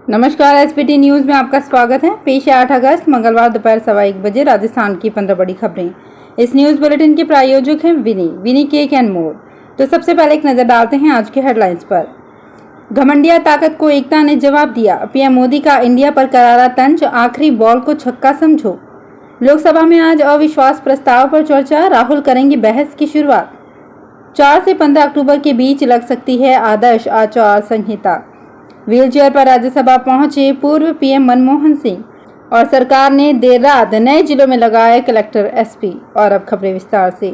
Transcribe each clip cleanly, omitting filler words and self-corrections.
नमस्कार, SPT news में आपका स्वागत है। पेश है 8 अगस्त मंगलवार दोपहर 1:15 बजे राजस्थान की 15 बड़ी खबरें। इस न्यूज बुलेटिन के प्रायोजक हैं विनी केक एंड मोर। तो सबसे पहले एक नजर डालते हैं आज के हेडलाइंस पर। घमंडिया ताकत को एकता ने जवाब दिया, पीएम मोदी का इंडिया पर करारा तंज, आखिरी बॉल को छक्का समझो। लोकसभा में आज अविश्वास प्रस्ताव पर चर्चा, राहुल करेंगे बहस की शुरुआत। 4 से 15 अक्टूबर के बीच लग सकती है आदर्श आचार संहिता। व्हीलचेयर पर राज्यसभा पहुंचे पूर्व पीएम मनमोहन सिंह और सरकार ने देर रात नए जिलों में लगाए कलेक्टर एसपी। और अब खबरें विस्तार से।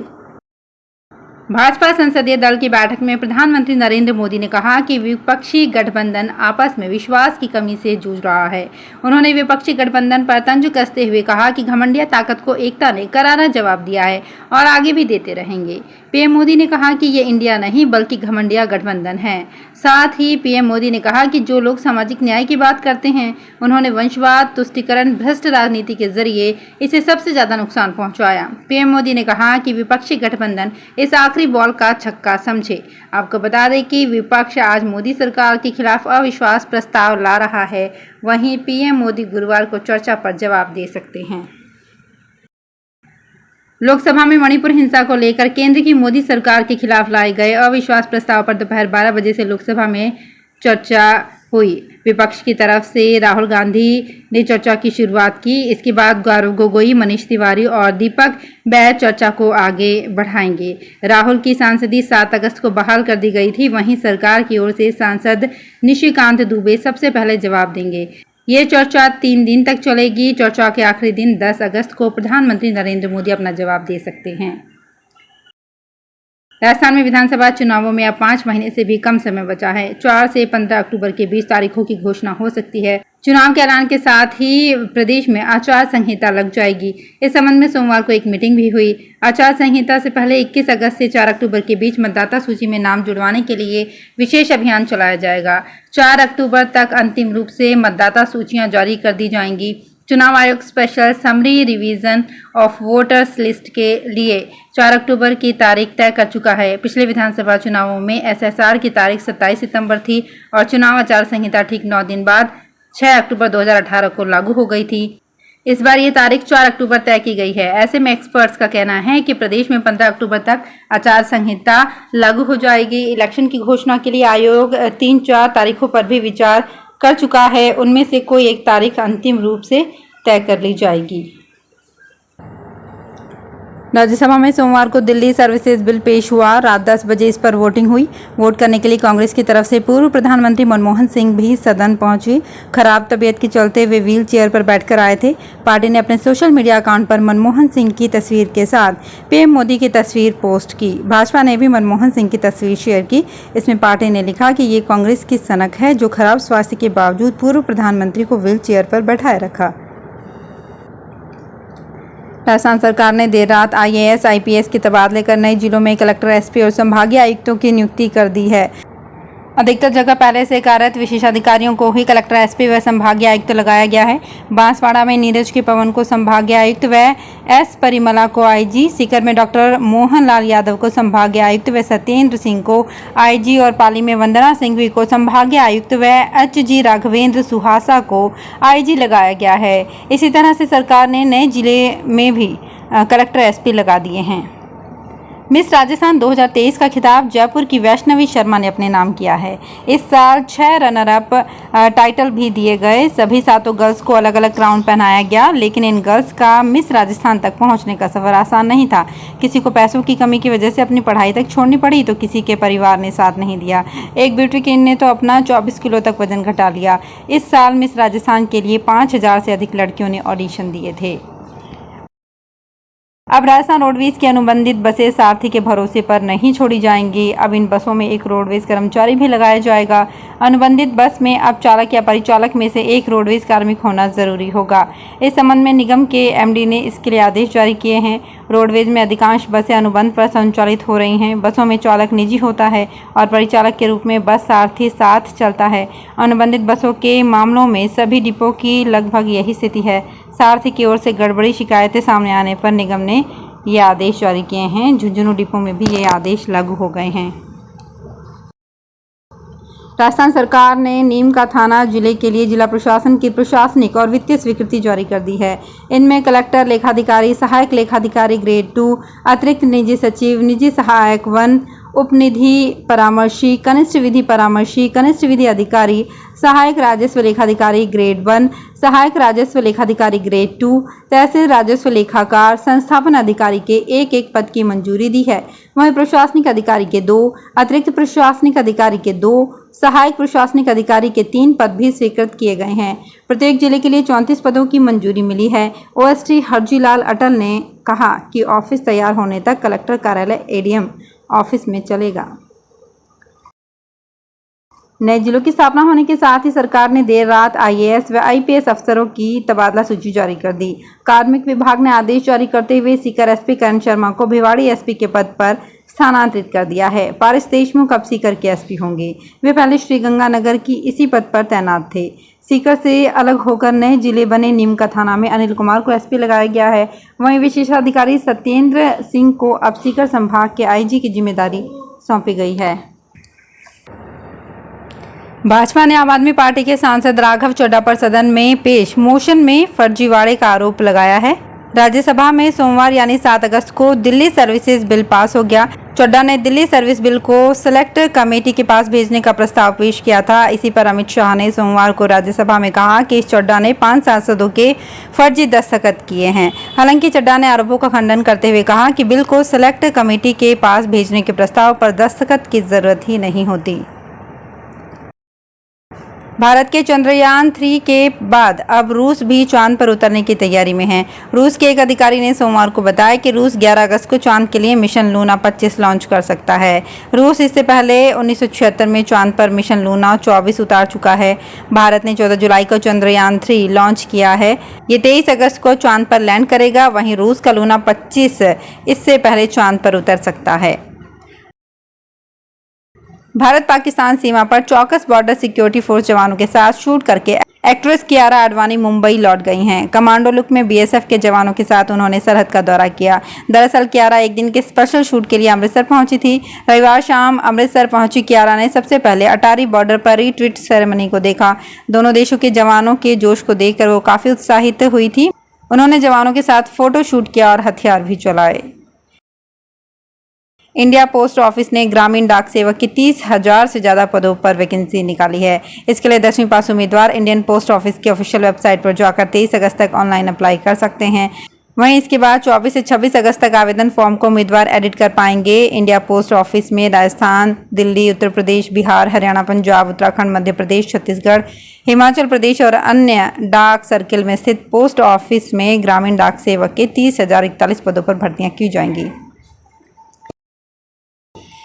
भाजपा संसदीय दल की बैठक में प्रधानमंत्री नरेंद्र मोदी ने कहा कि विपक्षी गठबंधन आपस में विश्वास की कमी से जूझ रहा है। उन्होंने विपक्षी गठबंधन पर तंज कसते हुए कहा कि घमंडिया ताकत को एकता ने करारा जवाब दिया है और आगे भी देते रहेंगे। पीएम मोदी ने कहा कि ये इंडिया नहीं बल्कि घमंडिया गठबंधन है। साथ ही पीएम मोदी ने कहा कि जो लोग सामाजिक न्याय की बात करते हैं, उन्होंने वंशवाद, तुष्टीकरण, भ्रष्ट राजनीति के जरिए इसे सबसे ज्यादा नुकसान पहुंचाया। पीएम मोदी ने कहा कि विपक्षी गठबंधन इस आखिरी बॉल का छक्का समझे। आपको बता दें कि विपक्ष आज मोदी सरकार के खिलाफ अविश्वास प्रस्ताव ला रहा है। वहीं पीएम मोदी गुरुवार को चर्चा पर जवाब दे सकते हैं। लोकसभा में मणिपुर हिंसा को लेकर केंद्र की मोदी सरकार के खिलाफ लाए गए अविश्वास प्रस्ताव पर दोपहर 12 बजे से लोकसभा में चर्चा हुई। विपक्ष की तरफ से राहुल गांधी ने चर्चा की शुरुआत की। इसके बाद गौरव गोगोई, मनीष तिवारी और दीपक बैद चर्चा को आगे बढ़ाएंगे। राहुल की सांसदी 7 अगस्त को बहाल कर दी गई थी। वहीं सरकार की ओर से सांसद निशिकांत दुबे सबसे पहले जवाब देंगे। ये चर्चा 3 दिन तक चलेगी। चर्चा के आखिरी दिन 10 अगस्त को प्रधानमंत्री नरेंद्र मोदी अपना जवाब दे सकते हैं। राजस्थान में विधानसभा चुनावों में अब 5 महीने से भी कम समय बचा है। 4 से 15 अक्टूबर के बीच तारीखों की घोषणा हो सकती है। चुनाव के ऐलान के साथ ही प्रदेश में आचार संहिता लग जाएगी। इस संबंध में सोमवार को एक मीटिंग भी हुई। आचार संहिता से पहले 21 अगस्त से 4 अक्टूबर के बीच मतदाता सूची में नाम जुड़वाने के लिए विशेष अभियान चलाया जाएगा। 4 अक्टूबर तक अंतिम रूप से मतदाता सूचियां जारी कर दी जाएंगी। चुनाव आयोग special summary revision of voters list के लिए 4 अक्टूबर की तारीख तय कर चुका है। पिछले विधानसभा चुनावों में एसएसआर की तारीख 27 सितंबर थी और चुनाव आचार संहिता ठीक 9 दिन बाद 6 अक्टूबर 2018 को लागू हो गई थी। इस बार ये तारीख 4 अक्टूबर तय की गई है। ऐसे में एक्सपर्ट्स का कहना है कि प्रदेश में 15 अक्टूबर तक आचार संहिता लागू हो जाएगी। इलेक्शन की घोषणा के लिए आयोग 3-4 तारीखों पर भी विचार कर चुका है। उनमें से कोई एक तारीख अंतिम रूप से तय कर ली जाएगी। राज्यसभा में सोमवार को दिल्ली सर्विसेज बिल पेश हुआ। रात 10 बजे इस पर वोटिंग हुई। वोट करने के लिए कांग्रेस की तरफ से पूर्व प्रधानमंत्री मनमोहन सिंह भी सदन पहुंचे। खराब तबीयत के चलते वे व्हील चेयर पर बैठकर आए थे। पार्टी ने अपने सोशल मीडिया अकाउंट पर मनमोहन सिंह की तस्वीर के साथ पीएम मोदी की तस्वीर पोस्ट की। भाजपा ने भी मनमोहन सिंह की तस्वीर शेयर की। इसमें पार्टी ने लिखा कि ये कांग्रेस की सनक है जो खराब स्वास्थ्य के बावजूद पूर्व प्रधानमंत्री को व्हील चेयर पर बैठाए रखा। राजस्थान सरकार ने देर रात आईएएस, आईपीएस के तबादले कर नए जिलों में कलेक्टर, एसपी और संभागीय आयुक्तों की नियुक्ति कर दी है। अधिकतर जगह पहले से कार्यरत विशेषाधिकारियों को ही कलेक्टर, एसपी व संभागीय आयुक्त लगाया गया है। बांसवाड़ा में नीरज के पवन को संभागीय आयुक्त व एस परिमला को आईजी, सीकर में डॉक्टर मोहन लाल यादव को संभागीय आयुक्त व सत्येंद्र सिंह को आईजी और पाली में वंदना सिंघवी को संभागीय आयुक्त व एचजी राघवेंद्र सुहासा को आईजी लगाया गया है। इसी तरह से सरकार ने नए जिले में भी कलेक्टर, एसपी लगा दिए हैं। मिस राजस्थान 2023 का खिताब जयपुर की वैष्णवी शर्मा ने अपने नाम किया है। इस साल 6 रनर अप टाइटल भी दिए गए। सभी 7 गर्ल्स को अलग अलग क्राउन पहनाया गया, लेकिन इन गर्ल्स का मिस राजस्थान तक पहुंचने का सफर आसान नहीं था। किसी को पैसों की कमी की वजह से अपनी पढ़ाई तक छोड़नी पड़ी तो किसी के परिवार ने साथ नहीं दिया। एक ब्यूटी क्वीन ने तो अपना 24 किलो तक वजन घटा लिया। इस साल मिस राजस्थान के लिए 5000 से अधिक लड़कियों ने ऑडिशन दिए थे। अब राजस्थान रोडवेज की अनुबंधित बसें सारथी के भरोसे पर नहीं छोड़ी जाएंगी। अब इन बसों में एक रोडवेज कर्मचारी भी लगाया जाएगा। अनुबंधित बस में अब चालक या परिचालक में से एक रोडवेज कार्मिक होना जरूरी होगा। इस संबंध में निगम के एमडी ने इसके लिए आदेश जारी किए हैं। रोडवेज में अधिकांश बसें अनुबंध पर संचालित हो रही हैं। बसों में चालक निजी होता है और परिचालक के रूप में बस सारथी साथ चलता है। अनुबंधित बसों के मामलों में सभी डिपो की लगभग यही स्थिति है। सारथी की ओर से गड़बड़ी शिकायतें सामने आने पर निगम ने ये आदेश जारी किए हैं। झुंझुनू डिपो में भी ये आदेश लागू हो गए हैं। राजस्थान सरकार ने नीम का थाना जिले के लिए जिला प्रशासन की प्रशासनिक और वित्तीय स्वीकृति जारी कर दी है। इनमें कलेक्टर, लेखाधिकारी, सहायक लेखाधिकारी ग्रेड 2, अतिरिक्त निजी सचिव, निजी सहायक 1, उपनिधि परामर्शी, कनिष्ठ विधि परामर्शी, कनिष्ठ विधि अधिकारी, सहायक राजस्व लेखाधिकारी ग्रेड 1, सहायक राजस्व लेखाधिकारी ग्रेड 2, तहसील राजस्व लेखाकार, संस्थापन अधिकारी के एक एक पद की मंजूरी दी है। वहीं प्रशासनिक अधिकारी के 2, अतिरिक्त प्रशासनिक अधिकारी के 2, सहायक प्रशासनिक अधिकारी के 3 पद भी स्वीकृत किए गए हैं। प्रत्येक जिले के लिए 34 पदों की मंजूरी मिली है। ओएसडी हरजीलाल अटल ने कहा कि ऑफिस तैयार होने तक कलेक्टर कार्यालय एडीएम ऑफिस में चलेगा। नए जिलों की स्थापना होने के साथ ही सरकार ने देर रात आईएएस व आईपीएस अफसरों की तबादला सूची जारी कर दी। कार्मिक विभाग ने आदेश जारी करते हुए सीकर एसपी करण शर्मा को भिवाड़ी एसपी के पद पर स्थानांतरित कर दिया है। पारिस देशमुख अब सीकर के एसपी होंगे। वे पहले श्रीगंगानगर की इसी पद पर तैनात थे। सीकर से अलग होकर नए जिले बने नीम का थाना में अनिल कुमार को एसपी लगाया गया है। वहीं विशेषाधिकारी सत्येंद्र सिंह को अब सीकर संभाग के आईजी की जिम्मेदारी सौंपी गई है। भाजपा ने आम आदमी पार्टी के सांसद राघव चड्ढा पर सदन में पेश मोशन में फर्जीवाड़े का आरोप लगाया है। राज्यसभा में सोमवार यानी 7 अगस्त को दिल्ली सर्विसेज बिल पास हो गया। चड्ढा ने दिल्ली सर्विस बिल को सेलेक्ट कमेटी के पास भेजने का प्रस्ताव पेश किया था। इसी पर अमित शाह ने सोमवार को राज्यसभा में कहा कि इस चड्ढा ने 5 सांसदों के फर्जी दस्तखत किए हैं। हालांकि चड्ढा ने आरोपों का खंडन करते हुए कहा कि बिल को सेलेक्ट कमेटी के पास भेजने के प्रस्ताव पर दस्तखत की जरूरत ही नहीं होती। भारत के चंद्रयान 3 के बाद अब रूस भी चांद पर उतरने की तैयारी में है। रूस के एक अधिकारी ने सोमवार को बताया कि रूस 11 अगस्त को चांद के लिए मिशन लूना 25 लॉन्च कर सकता है। रूस इससे पहले 1976 में चांद पर मिशन लूना 24 उतार चुका है। भारत ने 14 जुलाई को चंद्रयान 3 लॉन्च किया है। ये 23 अगस्त को चांद पर लैंड करेगा। वहीं रूस का लूना 25 इससे पहले चांद पर उतर सकता है। भारत पाकिस्तान सीमा पर चौकस बॉर्डर सिक्योरिटी फोर्स जवानों के साथ शूट करके एक्ट्रेस कियारा आडवाणी मुंबई लौट गई हैं। कमांडो लुक में बीएसएफ के जवानों के साथ उन्होंने सरहद का दौरा किया। दरअसल कियारा एक दिन के स्पेशल शूट के लिए अमृतसर पहुंची थी। रविवार शाम अमृतसर पहुंची कियारा ने सबसे पहले अटारी बॉर्डर पर रिट्रीट सेरेमनी को देखा। दोनों देशों के जवानों के जोश को देखकर वो काफी उत्साहित हुई थी। उन्होंने जवानों के साथ फोटो शूट किया और हथियार भी चलाए। इंडिया पोस्ट ऑफिस ने ग्रामीण डाक सेवक की 30,000 से ज्यादा पदों पर वैकेंसी निकाली है। इसके लिए 10वीं पास उम्मीदवार इंडियन पोस्ट ऑफिस की ऑफिशियल वेबसाइट पर जाकर 23 अगस्त तक ऑनलाइन अप्लाई कर सकते हैं। वहीं इसके बाद 24 से 26 अगस्त तक आवेदन फॉर्म को उम्मीदवार एडिट कर पाएंगे। इंडिया पोस्ट ऑफिस में राजस्थान, दिल्ली, उत्तर प्रदेश, बिहार, हरियाणा, पंजाब, उत्तराखंड, मध्य प्रदेश, छत्तीसगढ़, हिमाचल प्रदेश और अन्य डाक सर्किल में स्थित पोस्ट ऑफिस में ग्रामीण डाक सेवक के 30,041 पदों पर भर्तियां की जाएंगी।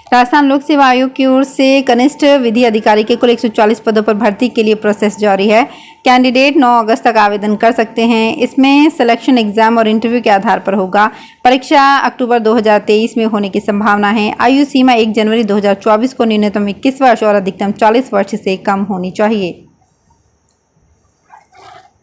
राजस्थान लोक सेवा आयोग की ओर से कनिष्ठ विधि अधिकारी के कुल 140 पदों पर भर्ती के लिए प्रोसेस जारी है। कैंडिडेट 9 अगस्त तक आवेदन कर सकते हैं। इसमें सिलेक्शन एग्जाम और इंटरव्यू के आधार पर होगा। परीक्षा अक्टूबर 2023 में होने की संभावना है। आयु सीमा 1 जनवरी 2024 को न्यूनतम 21 वर्ष और अधिकतम 40 वर्ष से कम होनी चाहिए।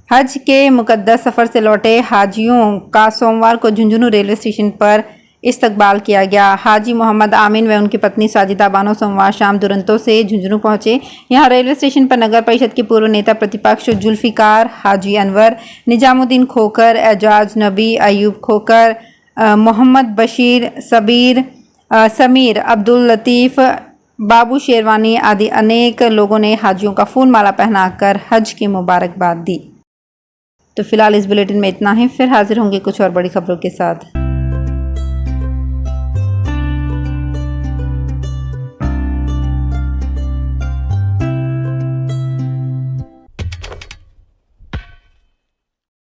हज के मुकद्दस सफर से लौटे हाजियों का सोमवार को झुंझुनू रेलवे स्टेशन पर इस्तकबाल किया गया। हाजी मोहम्मद आमिन व उनकी पत्नी साजिदा बानो सोमवार शाम दुरंतो से झुंझुनू पहुंचे। यहां रेलवे स्टेशन पर नगर परिषद के पूर्व नेता प्रतिपक्ष जुल्फिकार हाजी अनवर, निजामुद्दीन खोकर, एजाज नबी, अयूब खोकर, मोहम्मद बशीर, समीर, अब्दुल लतीफ़, बाबू शेरवानी आदि अनेक लोगों ने हाजियों का फूल माला पहनाकर हज की मुबारकबाद दी। तो फिलहाल इस बुलेटिन में इतना ही। फिर हाजिर होंगे कुछ और बड़ी खबरों के साथ।